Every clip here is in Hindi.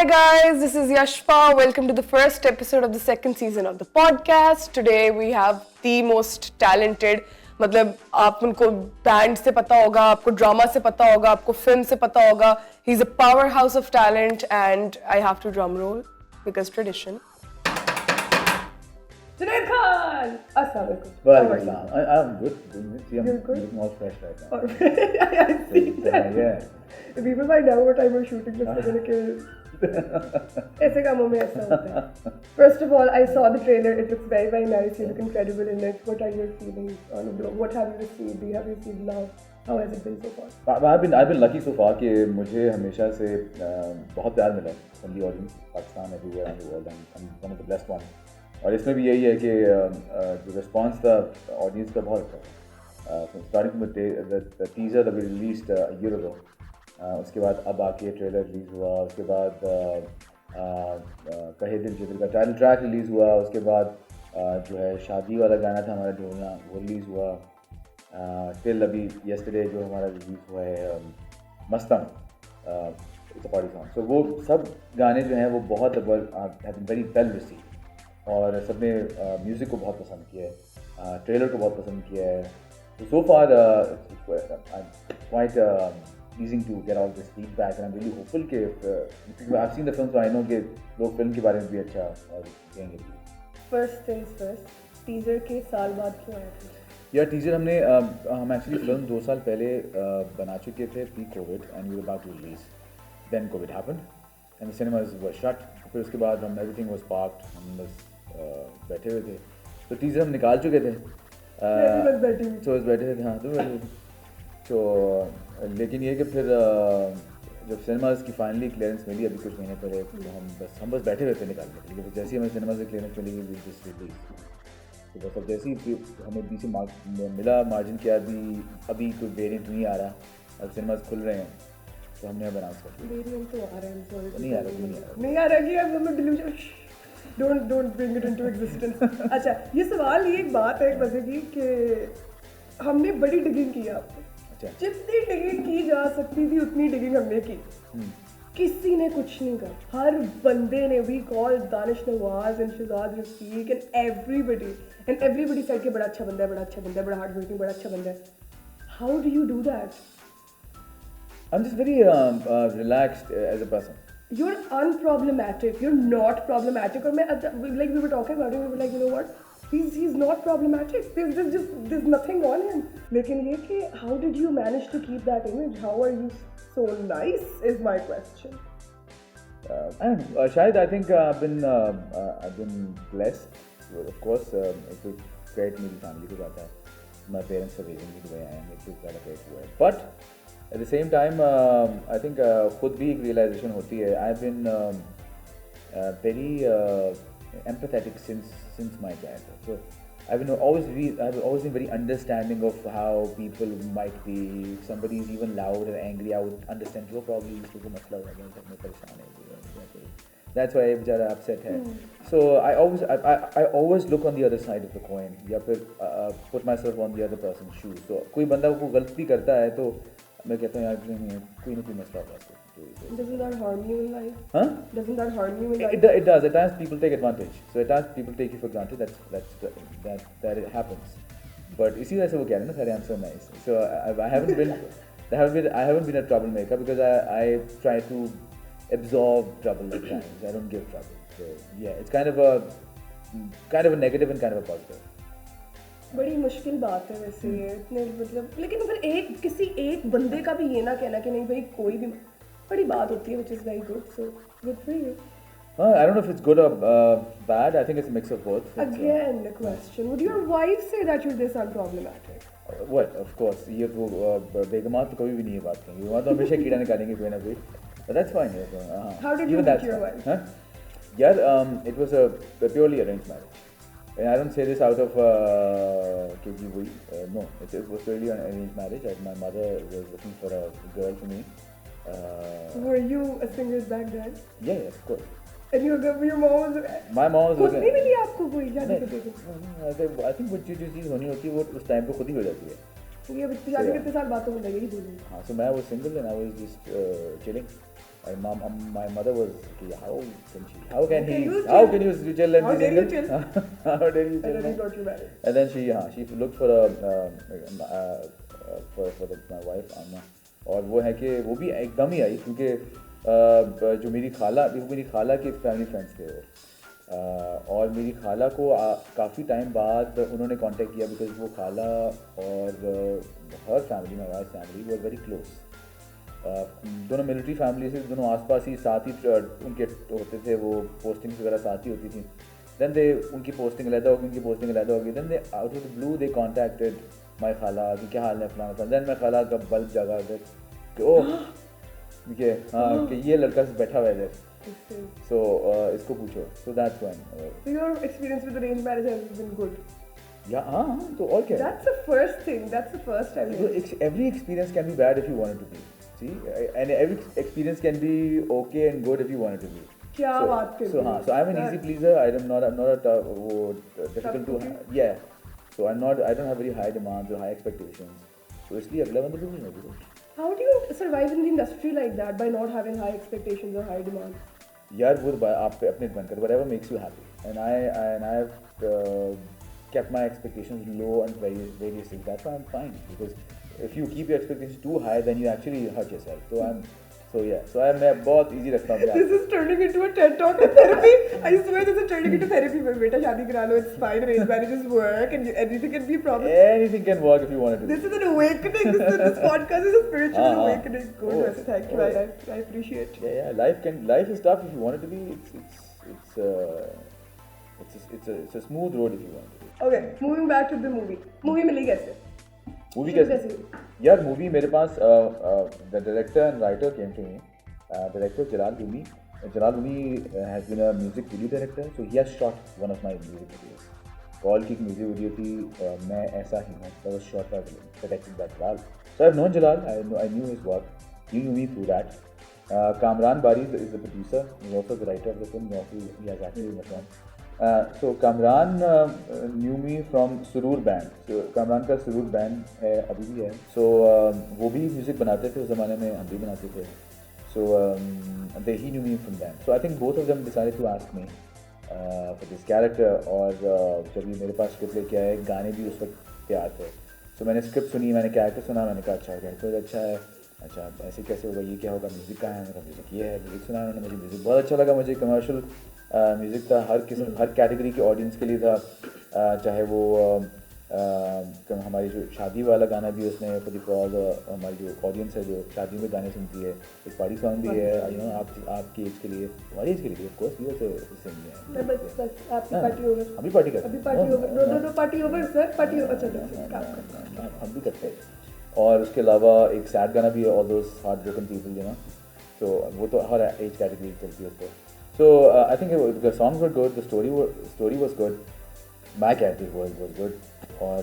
Hi guys, this is Yashpa. Welcome to the first episode of the second season of the podcast. Today we have the most talented, मतलब आप उनको बैंड से पता होगा, आपको ड्रामा से पता होगा, आपको फिल्म से पता होगा. He's a powerhouse of talent and I have to drum roll because tradition. Junaid Khan! Assalamualaikum. Walaikum. I'm good. You're good? Looking all fresh right now. I see that. Yeah. If people find out what time we're shooting this, they're gonna kill. ऐसे कामों में ऐसा होता है. First of all, I saw the trailer. It looks very, very nice. You look incredible in it. What are your feelings on it? What have you received? Do you have received love? How has it been so far? I've been lucky so far कि मुझे हमेशा से बहुत प्यार मिला from the audience, Pakistan, everywhere around the world, and I'm one of the blessed ones. और इसमें भी यही है कि जो response था audience का बहुत अच्छा है. Starting from the teaser that we released a year ago. उसके बाद अब आके ट्रेलर रिलीज़ हुआ, उसके बाद कहे दिल जिगर का टाइटल ट्रैक रिलीज़ हुआ, उसके बाद जो है शादी वाला गाना था हमारा ढोलना वो रिलीज़ हुआ. टिल अभी येस्टरडे जो हमारा रिलीज़ हुआ है मस्तम इट्स अ पार्टी सॉन्ग. सो वो सब गाने जो हैं वो बहुत वेरी वेल रिसीव और सब ने म्यूज़िक को बहुत पसंद किया है, ट्रेलर को बहुत पसंद किया है. सो फार quite pleasing to get all this feedback and I'm really hopeful कि I've seen the film so I know कि लोग फिल्म के बारे में भी अच्छा कहेंगे. First things first, teaser के साल बाद क्यों आया था? यार टीजर हम एक्चुअली फिल्म 2 साल पहले बना चुके थे pre-COVID and we were about to release. Then COVID happened and the cinemas were shut. फिर उसके बाद everything was parked, हम बस बैठे हुए थे. तो टीजर हम निकाल चुके थे. तो बैठे थे हाँ तो लेकिन ये कि फिर जब सिनेमाज की फाइनली क्लियरेंस मिली अभी कुछ महीने पहले तो हम बस बैठे हुए थे निकाल के. लेकिन जैसे ही हमें सिनेमा से क्लियरेंस मिली तो बस अब जैसे ही हमें बीच में मिला मार्जिन के अभी कोई वेरिएंट नहीं आ रहा, अब सिनेमाज खुल रहे हैं तो हमने अब अनाउंस कर दिया. वेरिएंट तो आ रहा है, नहीं आ रहा कि अब हमें delusion don't bring it into existence. अच्छा ये सवाल ये एक बात है एक मजे की कि हमने बड़ी डिगिंग की आपको, जितनी डिगिंग की जा सकती थी उतनी डिगिंग हमने की. किसी ने कुछ नहीं कहा, हर बंदे ने भी call Danish Nawaz and Shahzad Rafiq and everybody said कि बड़ा अच्छा बंदा है, बड़ा अच्छा बंदा है, बड़ा हार्ड वर्किंग, बड़ा अच्छा बंदा है. How do you do that? I'm just very relaxed as a person. You're unproblematic, you're not problematic. और मैं like we were talking about it, we were like you know what, he's not problematic, there's nothing on him. लेकिन ये कि how did you manage to keep that image? How are you so nice is my question. I don't know, Shahid, I think I've been blessed. Of course, it's a great मेरी family को जाता है. My parents are raising me the way I am. It's just a great way. But at the same time, I think खुद भी एक realization होती है. I've been very empathetic since my childhood. So I've always been very understanding of how people might be. If somebody is even loud or angry, I would understand. वो probably इसको कोई मसला होगा, मैं परेशान है. That's why I'm ज़्यादा upset है. So I always look on the other side of the coin. या फिर put myself on the other person's shoes. So कोई बंदा को गलती करता है तो मैं कहता हूँ यार कोई ना कोई मसला होगा. Doesn't that harm you in life? Huh? Doesn't that harm you in life? It does. At times people take advantage. So at times people take you for granted. That it happens. But इसी वजह से वो कह रहे हैं ना सारे I'm so nice. So I haven't been a troublemaker because I try to absorb trouble at times. I don't give trouble. So yeah, it's kind of a negative and kind of a positive. बड़ी मुश्किल बात है वैसे ये इतने मतलब, लेकिन फिर किसी एक बंदे का भी ये ना कहना कि नहीं भाई कोई भी बड़ी बात होती है, which is very good, so good for you. I don't know if it's good or bad. I think it's a mix of both. Again, the question: would your wife say that you're this unproblematic? Well, of course. ये तो बेगमात तो कभी भी नहीं ये बात करेंगी. बेगमात तो हमेशा कीड़ा निकालेंगे कोई ना कोई. But that's fine. How did you meet your wife? Huh? Yeah, it was a purely arranged marriage. And I don't say this out of KGV. No, it was really an arranged marriage. My mother was looking for a girl for me. Were you a singer back then? Yeah, of course. And your mom was. My mom was. खुद नहीं मिली आपको कोई जाने के लिए? I think वो जो चीज़ होनी होती है वो उस टाइम पे खुद ही हो जाती है. ये शादी कितने साल बातों में लगे ही बोलूँ. हाँ, so मैं was single and I was just chilling. my mother was, how can you you chill chill and How be dare you single? chill? How dare you And chill? then he man? got you married. And then she looked for my wife Anna, और वो है कि वो भी एकदम ही आई क्योंकि जो मेरी खाला के फैमिली फ्रेंड्स थे वो, और मेरी खाला को काफ़ी टाइम बाद उन्होंने कांटेक्ट किया बिकॉज वो खाला और हर family my wife family were very close. दोनों मिलिट्री फैमिली से, दोनों आसपास ही साथ ही उनके होते थे, वो पोस्टिंग्स वगैरह साथ ही होती थी। देन दे उनकी पोस्टिंग अलग होगी, उनकी पोस्टिंग अलग होगी। Then they out of the blue they contacted my खाला कि क्या हाल है फलाना फलाना। देन मैं खाला का बल्ब जगा कि ओह देखिए हाँ कि ये लड़का बैठा हुआ है इधर, सो इसको पूछो। So that's when So your experience with arranged marriage has been good. या हाँ तो और क्या। That's the first thing. That's the first time. Every experience can be bad if you want it to be. See, and every experience can be okay and good if you want it to be. क्या बात कर रहे हो? So I'm an easy pleaser. I'm not a difficult to yeah. So I don't have very high demands or high expectations. So इसलिए अगला बंदा भी नहीं है। How do you survive in the industry like that by not having high expectations or high demands? यार वो आप पे अपने डिपेंड कर, whatever makes you happy. And I've kept my expectations low and very realistic. That's why I'm fine, because if you keep your expectations too high, then you actually hurt yourself. So मैं बहुत easy रखता हूँ। This is turning into a TED talk and therapy. I swear this is turning into therapy. बेटा शादी करा लो, it's fine. Arranged marriages work and anything can be a problem. Anything can work if you want it to. This is an awakening. This podcast is a spiritual awakening. Good. Oh, thank you. I appreciate. Yeah. Life is tough if you want it to be. It's a smooth road if you want it to be. Okay, moving back to the movie. Movie मिली कैसे? मूवी कैसे? यार मूवी मेरे पास the director and writer came to me, director Jalal Rumi has been a music video director, so he has shot one of my music videos. Call की एक म्यूजिक वीडियो थी, मैं ऐसा ही हूँ, that was shot by directed by Jalal. So I have known Jalal, I knew his work, he knew me through that. Kamran Bari is the producer, he's also the writer of the film, he has acted in the film. So Kamran knew me from Surur Band. So Kamran का Surur Band है, अभी भी है। So वो भी म्यूज़िक बनाते थे उस ज़माने में, हम भी बनाते थे। So he knew me from them. So I think both of them decided to ask me for this character. और जब ये मेरे पास स्क्रिप्ट लेके आए, गाने भी उस वक्त तैयार थे। So मैंने स्क्रिप्ट सुनी, मैंने कैरेक्टर सुना, मैंने कहा अच्छा कैरेक्टर अच्छा है, अच्छा ऐसे कैसे होगा, ये क्या होगा, म्यूज़िक कहाँ है, मेरा म्यूज़िक ये है। म्यूज़िक सुना मैंने, मुझे म्यूज़िक बहुत अच्छा लगा। मुझे कमर्शियल म्यूज़िक था, हर कैटेगरी के ऑडियंस के लिए था, चाहे वो हमारी जो शादी वाला गाना भी उसमें फॉर हमारी जो ऑडियंस है जो शादी में गाने सुनती है, एक पार्टी सॉन्ग भी है, यू नो आपकी एज के लिए, हमारी एज के लिए ऑफ कोर्स भी तो सिंग है। अभी पार्टी करते हैं, हम भी करते हैं। और उसके अलावा एक सैड गाना भी है, all those heart broken people, you know, तो वो तो हर एज कैटेगरी चलती है उसको। So I think the songs were good, the story was good, my character was good, और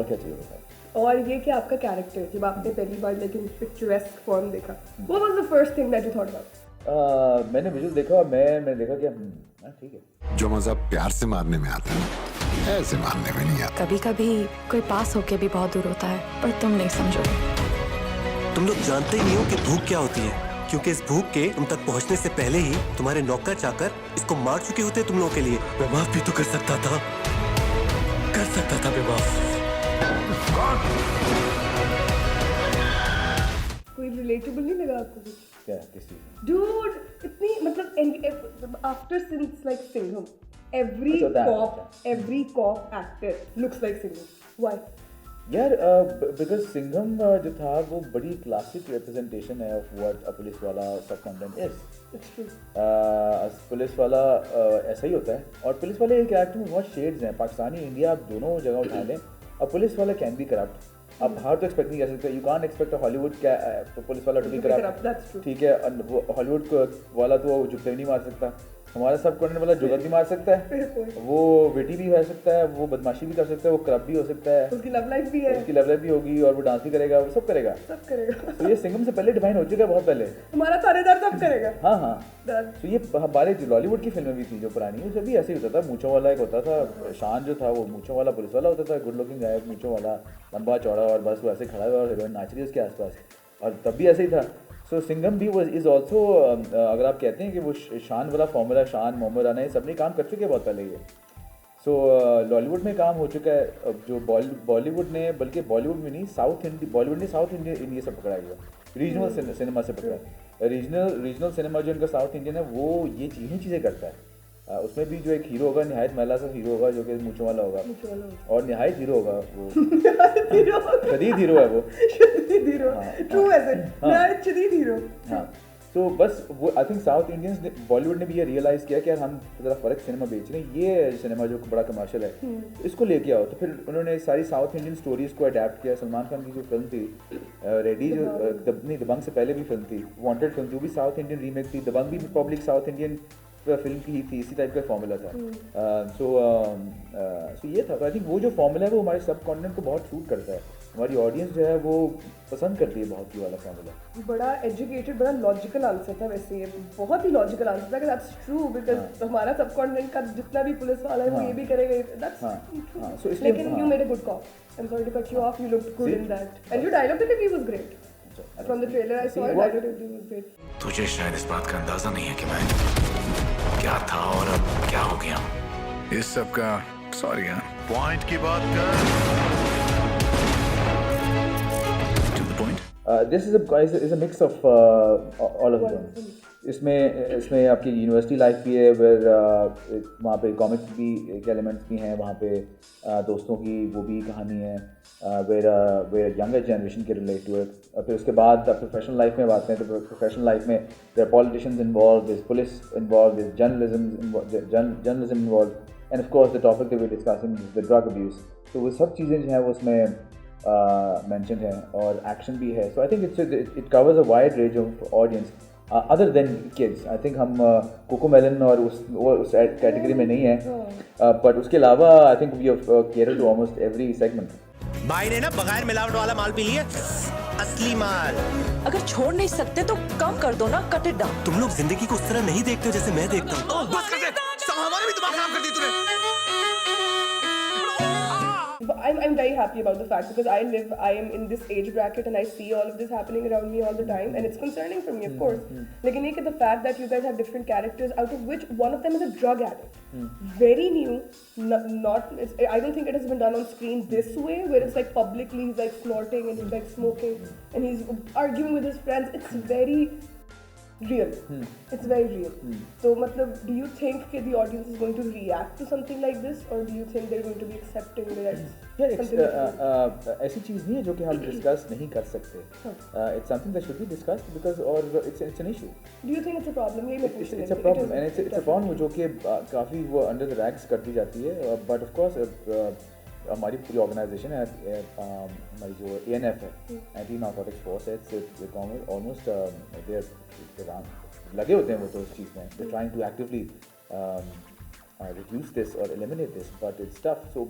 क्या चाहिए बताओ। और ये क्या आपका कैरेक्टर, जब आपने पहली बार लेकिन पिक्चरेस्क फॉर्म देखा, what was the first thing that you thought about? मैंने विजुअल देखा, मैंने देखा कि ठीक है। जो मजा प्यार से मारने में आता है, ऐसे मारने में नहीं आता। कभी कभी कोई पास होके भी बहुत दूर होता है, पर तुम नहीं समझोगे। तुम लोग जानते ही नहीं हो कि भूख क्या होती है, क्योंकि इस भूख के तुम तक पहुंचने से पहले ही तुम्हारे नौकर चाकर इसको मार चुके होते तुम लोगों के लिए। मैं माफ भी तो कर सकता था मैं माफ। कोई रिलेटेबल नहीं लगा आपको कुछ? क्या किस चीज़? Dude, इतनी मतलब after since like Singham, every cop actor looks like Singham. Why? यार बिकॉज सिंघम जो था वो बड़ी क्लासिक रिप्रेजेंटेशन है ऑफ व्हाट अ पुलिस वाला सब कंटेंट इज। पुलिस वाला ऐसा ही होता है, और पुलिस वाले एक एक्टर में बहुत शेड्स हैं, पाकिस्तानी इंडिया आप दोनों जगह उठा लें, अब पुलिस वाला कैन बी करप्ट। आप बाहर तो एक्सपेक्ट नहीं कर सकते, यू कांट एक्सपेक्ट हॉलीवुड क्या पुलिस वाला टू बी करप्ट, ठीक है। हॉलीवुड वाला तो वो जुत्ते भी नहीं मार सकता, हमारा सब कॉन्टेंट वाला जुगत भी मार सकता है, वो बेटी भी हो सकता है, वो बदमाशी भी कर सकता है, वो करप्ट भी हो सकता है, उसकी लव लाइफ भी है, उसकी लव लाइफ भी होगी, और वो डांस भी करेगा, वो सब करेगा। तो ये सिंघम से पहले डिफाइन हो चुका है, बहुत पहले। हमारा थानेदार सब करेगा। हाँ। तो ये हमारे जो लॉलीवुड की फिल्में भी थी जो पुरानी, उसमें भी ऐसे ही होता था, मूंछों वाला एक होता था, शान जो था वो मूंछों वाला पुलिस वाला होता था, गुड लुकिंग गाय, मूंछों वाला, लंबा चौड़ा, और बस वो ऐसे खड़ा हुआ और हीरोइन नाच रही है उसके आसपास, और तब भी ऐसे ही था। सो सिंघम भी इज़ ऑल्सो अगर आप कहते हैं कि वो शान वाला फॉर्मूला, शान मोहम्मद राना, ये सब ने काम कर चुके हैं बहुत पहले ये। सो लॉलीवुड में काम हो चुका है, अब जो बॉलीवुड ने, बल्कि बॉलीवुड में नहीं, बॉलीवुड ने साउथ इंडियन ये सब पकड़ा हुआ, रीजनल सिनेमा से पकड़ा। रीजनल सिनेमा जो इनका साउथ इंडियन है वो ये चीज़ें करता है। उसमें भी जो एक हीरो होगा, निहायत महिला सा हीरो होगा जो कि मूंछों वाला होगा, और निहायत हीरो होगा वो, शदीद हीरो है वो, शदीद हीरो, ट्रू ऐसे, निहायत शदीद हीरो। हाँ, तो बस वो आई थिंक साउथ इंडियंस ने, बॉलीवुड ने भी ये रियलाइज़ किया कि यार हम ज़रा फ़र्क सिनेमा बेच रहे हैं, ये सिनेमा जो बड़ा कमर्शियल है तो इसको लेके आओ। तो फिर उन्होंने सारी साउथ इंडियन स्टोरीज़ को अडेप्ट किया। सलमान खान की जो फिल्म थी रेडी, जो दबंग से पहले भी फिल्म थी, वांटेड फिल्म थी, वो भी साउथ इंडियन रीमेक थी। दबंग भी पब्लिक साउथ इंडियन फिल्म की ही थी, इसी टाइप का फॉर्मूला था। सो ये था। तो आई थिंक वो जो फॉर्मूला है वो हमारे सब कॉन्टिनेंट को बहुत सूट करता है, हमारी ऑडियंस जो है वो पसंद करती है बहुत, ये वाला फॉर्मूला। बड़ा एजुकेटेड, बड़ा लॉजिकल आंसर था वैसे, ये बहुत ही लॉजिकल आंसर था। दैट्स ट्रू, बिकॉज हमारा सब कॉन्टिनेंट का जितना भी पुलिस वाला है वो ये भी करेगा। That's true. लेकिन you made a good call. I am sorry to cut you off, you looked good in that, and your dialogue delivery was great. From the trailer I saw dialogue delivery was great. तुझे शायद इस बात का अंदाजा नहीं है कि मैं क्या था और अब क्या हो गया। इस सब का सॉरी यार, पॉइंट की बात कर। To the point. This is a mix of all of them. इसमें आपकी यूनिवर्सिटी लाइफ भी है, वहाँ पे कॉमिक्स भी एक एलिमेंट्स भी हैं, वहाँ पे दोस्तों की वो भी कहानी है, where younger generation can relate to it. फिर उसके बाद प्रोफेशनल लाइफ में बात करें तो प्रोफेशनल लाइफ में there politicians involve, there police involve, there journalism involve, and of course the topic that we are discussing the drug abuse. तो वो सब चीज़ें जो हैं वो उसमें मेंशन हैं, और एक्शन भी है। So I think it covers a wide range of audience other than kids. I think हम कोको मेलन और उस कैटेगरी में नहीं है, बट उसके अलावा I think we have cared to almost every segment. भाई ने ना बगैर मिलावट वाला माल पी लिया, असली माल। अगर छोड़ नहीं सकते तो कम कर दो ना, कट इट डाउन। तुम लोग जिंदगी को उस तरह नहीं देखते हो जैसे मैं देखता हूँ। बस कर दे, सब हमारे भी दिमाग खराब कर दी तूने। I'm very happy about the fact, because I am in this age bracket and I see all of this happening around me all the time, and it's concerning for me, of course. Lekin ek the fact that you guys have different characters, out of which one of them is a drug addict. Very new. I don't think it has been done on screen this way, where it's like publicly he's like snorting and he's like smoking and he's arguing with his friends. It's very real. It's very real. So matlab, do you think that the audience is going to react to something like this, or do you think they're going to be accepting that ऐसी चीज़ नहीं है जो कि हम डिस्कस नहीं कर सकते। It's something that should be discussed because it's an issue. Do you think it's a problem? It's a problem, and it's a problem जो कि काफ़ी वो under the rags कर दी जाती है, but of course हमारी पूरी ऑर्गेनाइजेशन है, हमारी जो ANF है, एंटी नारकोटिक्स फोर्स है, ऑलमोस्ट लगे होते हैं वो तो इस चीज़ में, they trying to actively reduce this or eliminate this, but it's tough. So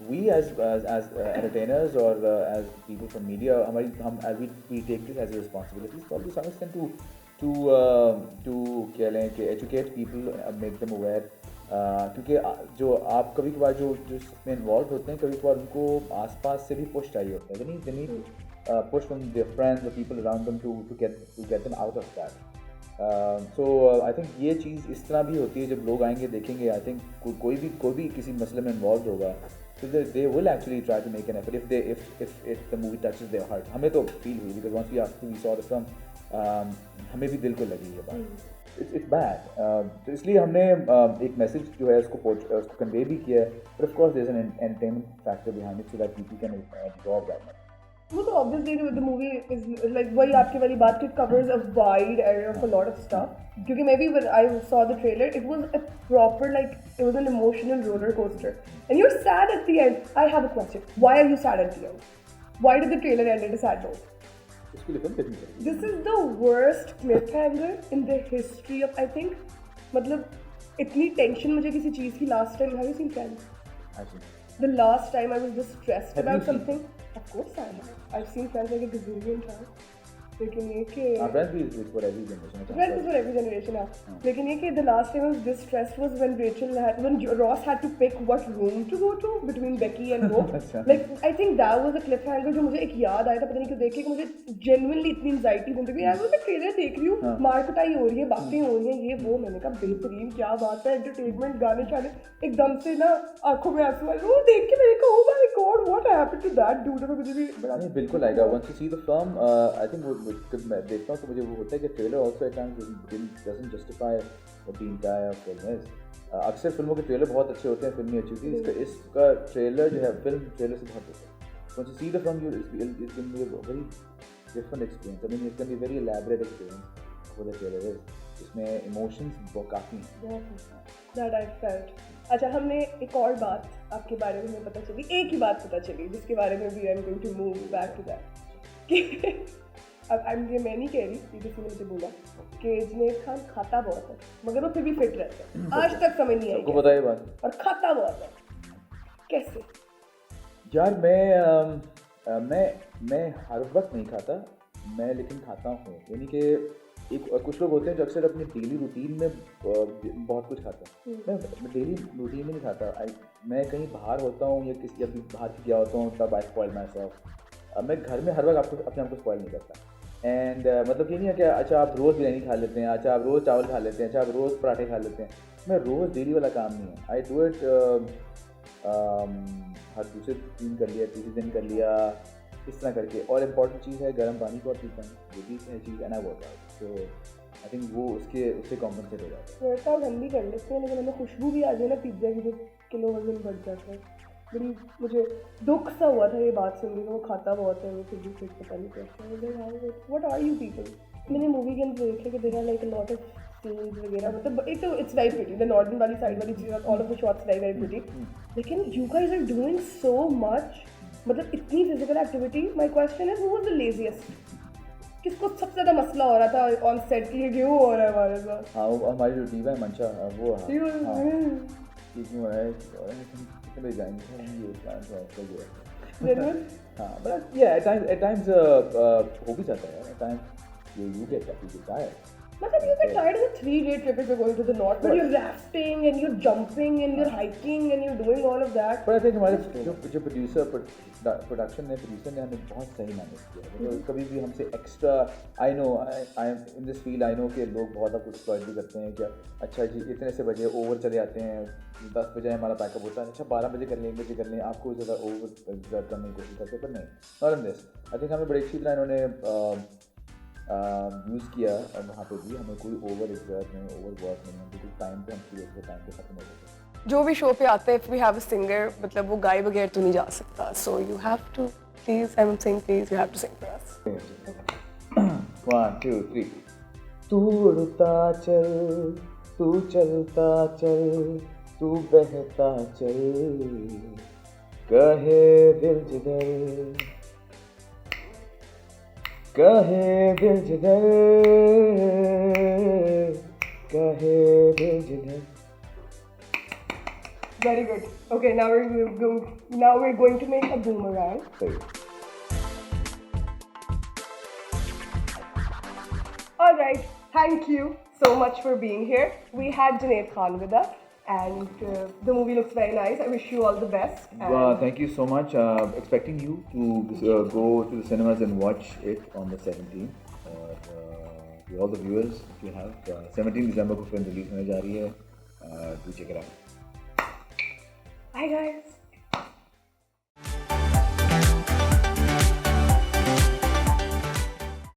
we as entertainers or as people from media, we take this as a responsibility, probably to some extent to क्या लें कि educate people, make them aware. क्योंकि जो आप कभी कभार जो इसमें इन्वॉल्व होते हैं, कभी कभार उनको आसपास से भी पुश चाहिए होता है, they need push from their friends, the people around them to get them out of that. So I think ये चीज़ इस तरह भी होती है, जब लोग आएंगे देखेंगे, आई थिंक कोई भी किसी मसले में इन्वॉल्व होगा, so they will actually try to make an effort if the movie touches their heart. हमें तो फील हुई, because once we saw the film, हमें भी दिल को लगी ये बात। It's bad. तो इसलिए हमने एक मैसेज जो है उसको कन्वे भी किया है, but of course there's an entertainment factor behind it so that people can absorb that. वो तो obviously the movie is like वही आपकी वाली बात कि it covers a wide area of a lot of stuff. क्योंकि maybe when I saw the trailer, it was a proper it was an emotional roller coaster. And you're sad at the end. I have a question. Why are you sad at the end? Why did the trailer end at a sad note? This is the worst cliffhanger in the history of, I think, मतलब इतनी टेंशन मुझे किसी चीज़ की last time. Have you seen Friends? I've seen. The last time I was just stressed about something. Of course I have. I've seen Friends like a gazillion times. लेकिन ये कि Friends is for every generation. Friends is for every generation, हाँ. लेकिन ये कि the last time I was distressed was when Ross had to pick what room to go to between Becky and Hope. Like I think that was a cliffhanger जो मुझे एक याद आया था, पता नहीं क्यों देख के मुझे genuinely इतनी anxiety होने लगी। यार मैं ट्रेलर देख रही हूँ, मार कुटाई हो रही है, बातें हो रही हैं, ये वो, मैंने कहा बेहतरीन, क्या बात है, एंटरटेनमेंट, गाने शाने, एकदम से ना आंखों में आंसू आए। वो देख के मैंने कहा oh my god what happened to that dude, मुझे भी बड़ा नहीं बिल्कुल आएगा। once you see the film, I think वो मैं देखता हूँ तो मुझे वो होता है कि trailer also at times doesn't justify what the entire film is. अक्सर फिल्मों के ट्रेलर बहुत अच्छे होते हैं, फिल्म नहीं अच्छी होती है। इसका ट्रेलर जो है फिल्म ट्रेलर से बहुत अच्छा है। once you see the film it's going to be a very different experience. I mean it's going to be a very elaborate experience what the trailer is. इसमें emotions बहुत काफ़ी हैं। That I felt. अच्छा, हमने एक और बात आपके बारे में हमें पता चली, एक ही बात पता चली जिसके बारे में भी I am going to move back to that कि अब ये मैं नहीं कह रही, ये किसी ने मुझे बोला कि जुनैद खान खाता बहुत है मगर वो फिर भी फिट रहता है। आज तक समझ नहीं आई आपको पता है बात, और खाता बहुत है कैसे? यार मैं हर वक्त नहीं खाता, मैं लेकिन खाता हूँ। यानी कि एक कुछ लोग होते हैं जो अक्सर अपनी डेली रूटीन में बहुत कुछ खाते हैं। मैं डेली रूटीन में नहीं खाता। मैं कहीं बाहर होता हूँ या किसी अभी बाहर गया होता हूँ तब आई स्पॉइल माई सेल्फ। मैं घर में हर वक्त अपने आप को स्पॉइल नहीं करता। एंड मतलब ये नहीं है कि अच्छा आप रोज़ बिरयानी खा लेते हैं, अच्छा आप रोज़ चावल खा लेते हैं, अच्छा आप रोज़ पराठे खा लेते हैं। मैं रोज़ डेली वाला काम नहीं है। आई डू इट हर दूसरे दिन कर लिया, तीसरे दिन कर लिया, इस तरह करके। और इम्पॉर्टेंट चीज़ है गर्म पानी को पीता हूँ, ये भी है चीज़ है ना वर्कआउट। तो आई थिंक वो उससे कॉम्पनसेट हो जाता है। वर्कआउट हम भी कर लेते हैं लेकिन हमें खुशबू भी आ जाए ना पिज्ज़ा की, जो किलो वजन बढ़ जाता है। बड़ी मुझे दुख सा हुआ था ये बात सुन के, वो खाता बहुत है वो फिर भी फिट पता नहीं कैसे। What are you people? मैंने मूवी के अंदर देखे कि there are like a lot of scenes वगैरह, मतलब एक तो it's very pretty, the northern वाली साइड वाली चीज़, all of the shots very very pretty. लेकिन you guys are doing so much, मतलब इतनी फिजिकल एक्टिविटी। माई क्वेश्चन है, हु वाज द लेजीएस्ट? किसको सबसे ज़्यादा मसला हो रहा था ऑन सेट की, क्यों हो रहा है हमारे साथ? हाँ, वो हमारी जो टीम है मंशा, वो क्यों है कितने जाएंगे ये प्लान तो हाँ, बट या एट टाइम्स हो भी जाता है। At times you get tired. मतलब you get tired of a 3-day trip if you're going to the north, but you're rafting and you're jumping and you're hiking and you're doing all of that. But I think हमारे जो प्रोडक्शन ने हमें बहुत सही मैनेज किया। तो कभी भी हमसे extra, I know I am in this field, I know कि लोग बहुत कुछ एक्सप्लॉइट भी करते हैं क्या, अच्छा जी इतने से बजे ओवर चले आते हैं, 10 बजे हमारा पैकअप होता है, अच्छा 12 बजे कर लें, 1 बजे कर लें, आपको ज़्यादा ओवर एग्जर्ट करने की कोशिश करते हैं। पर नहीं, not in this. I think हमें बड़ी अच्छी तरह इन्होंने यूज़ किया और वहाँ पे भी हमें कोई ओवर एग्जर्ट नहीं, ओवर वर्क नहीं, बिल्कुल टाइम पे हम सीरियस टाइम पे खत्म हो जाते। जो भी शो पे आता है, if we have a singer, मतलब वो गाए बगैर तो नहीं जा सकता, so you have to please, I am saying please, you have to sing for us. 1 2 3 तू उड़ता चल, तू चलता चल, तू बहता चल, कहे दिल जिगर, कहे दिल जिगर, कहे दिल जिगर। Very good. Okay, now we're going to make a boomerang. सही। All right. Thank you so much for being here. We had Junaid Khan with us, and the movie looks very nice. I wish you all the best. Thank you so much. Expecting you to go to the cinemas and watch it on the 17th. To all the viewers, if you have 17 December को फिल्म रिलीज होने जा रही है, do check it out. Bye guys.